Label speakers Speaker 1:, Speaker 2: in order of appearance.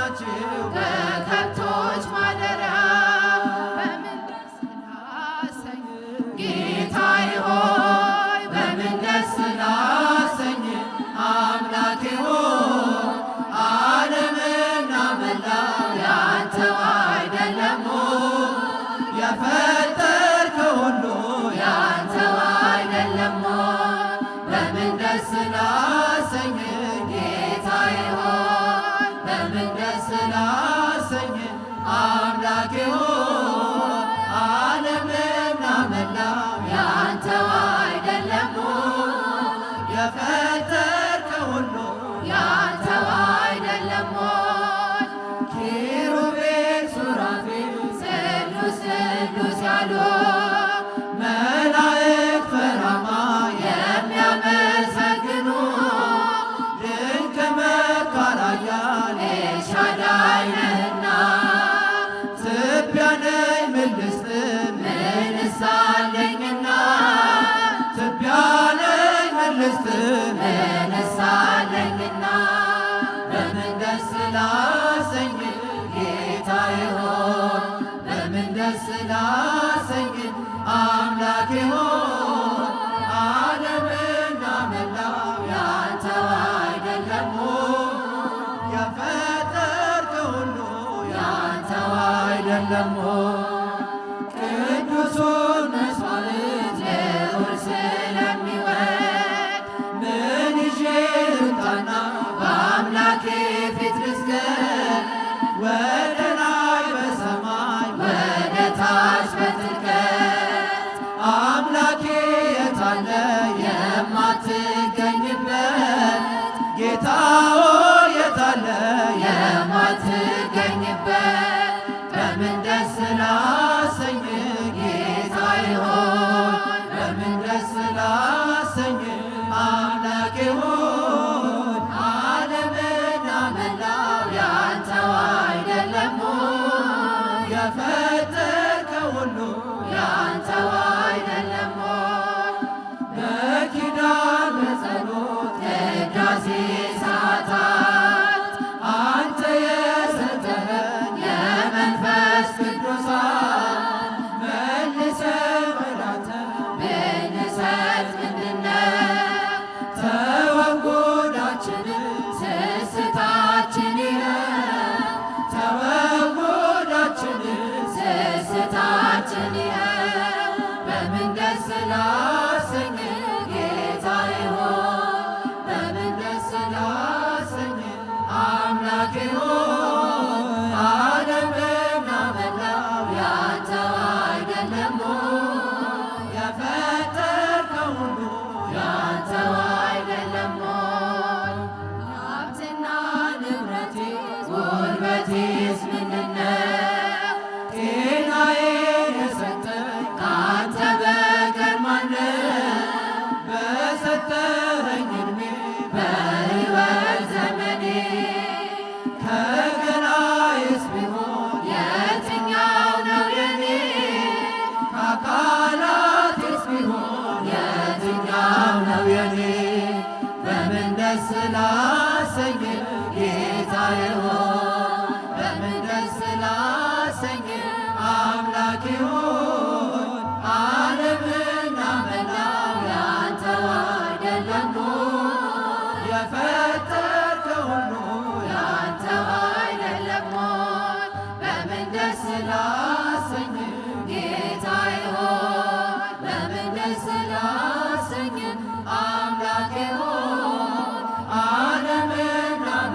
Speaker 1: ናችሁ
Speaker 2: በከብቶች ማደሪያ በምን ደስ ላሰኝ ጌታዬ ሆይ በምን ደስ ላሰኝ አምላኬ ሆይ ዓለምና መላው ያንተው አይደለም
Speaker 1: የፈጠርከው ሁሉ
Speaker 2: ያንተው አይደለም በምን ደስ ላሰኝ ጌታዬ ሆይ በምን ደስ
Speaker 1: ላሰኝ አምላኬ ሆይ ዓለምና መላው
Speaker 2: ያንተው አይደለም
Speaker 1: የፈጠርከው ሁሉ
Speaker 2: ያንተው አይደለም
Speaker 1: ኪሩቤል ሱራፌል
Speaker 2: ቅዱስ ቅዱስ ያሉ
Speaker 1: መላእክት በራማ
Speaker 2: የሚያመሰግኑ
Speaker 1: ድንቅ መካር ኃያል
Speaker 2: ኤልሻዳይ ነህና
Speaker 1: ትቢያ ነኝ ምን ልስጥ
Speaker 2: ምንስ አለኝና
Speaker 1: ትቢያ ነኝ ምን ልስጥ
Speaker 2: ምንስ አለኝና
Speaker 1: በምን ደስ ላሰኝ ጌታዬ ሆይ በምን ደስ ላሰኝ አምላኬ ሆይ ዓለምና መላው
Speaker 2: ያንተው አይደለም
Speaker 1: የፈጠርከው ሁሉ
Speaker 2: ያንተው አይደለም
Speaker 1: ቅዱሱን መስዋዕት
Speaker 2: ልዑል ስለሚወድ
Speaker 1: ምን ይዤ ልምጣና
Speaker 2: በአምላኬ ፊት ልስገድ
Speaker 1: ወደ ላይ በሰማይ
Speaker 2: ወደ ታች በጥልቀት
Speaker 1: አምላኬ የታለ
Speaker 2: የማትገኝበት
Speaker 1: ጌታ ሆይ የታለ
Speaker 2: የማትገኝበት በምን ደስ ላሰኝ ጌታዬ ሆይ
Speaker 1: በምን ደስ ላሰኝ አምላኬ ሆይ ዓለምና መላው
Speaker 2: ያንተው አይደለም
Speaker 1: የፈጠርከው ሁሉ
Speaker 2: ያንተው አይደለም
Speaker 1: በኪዳን በጸሎት
Speaker 2: ቅዳሴ ሰዓታት
Speaker 1: አንተ የሰጠኸኝ
Speaker 2: የመንፈስ ቅዱሳን
Speaker 1: መልሰህ ወዳንተ
Speaker 2: ብንሰጥ ምንድነው
Speaker 1: ተወጉዳችንን
Speaker 2: ስስታችን ይኸው
Speaker 1: ተወጉዳችንን
Speaker 2: ስስታችን ይኸው በምን ደስ ላሰኝ ጌታዬ ሆይ በምን ደስ ላሰኝ
Speaker 1: አምላኬ ሆይ ዓለምና መላው
Speaker 2: ያንተው አይደለም
Speaker 1: የፈጠርከው ሁሉ
Speaker 2: ያንተው አይደለም ሀብትና ንብረቴ ጉልበቴስ ምንድነው
Speaker 1: ጤናዬን የሰጠኝ
Speaker 2: ከአንተ በቀር ማነው
Speaker 1: በሰጠኸኝ ዕድሜ
Speaker 2: በሕይወት ዘመኔ
Speaker 1: ከገላዬስ ቢሆን
Speaker 2: የትኛው ነው የኔ
Speaker 1: ከአካላቴስ ቢሆን
Speaker 2: የትኛው ነው የኔ
Speaker 1: በምን ደስ ላሰኝ ጌታዬ ሆይ
Speaker 2: በምን ደስ ላሰኝ
Speaker 1: አምላኬ ሆይ ዓለምና መላው
Speaker 2: ያንተው አይደለም
Speaker 1: የፈጠርከው ሁሉ
Speaker 2: ያንተው አይደለም በምን ደስ ላ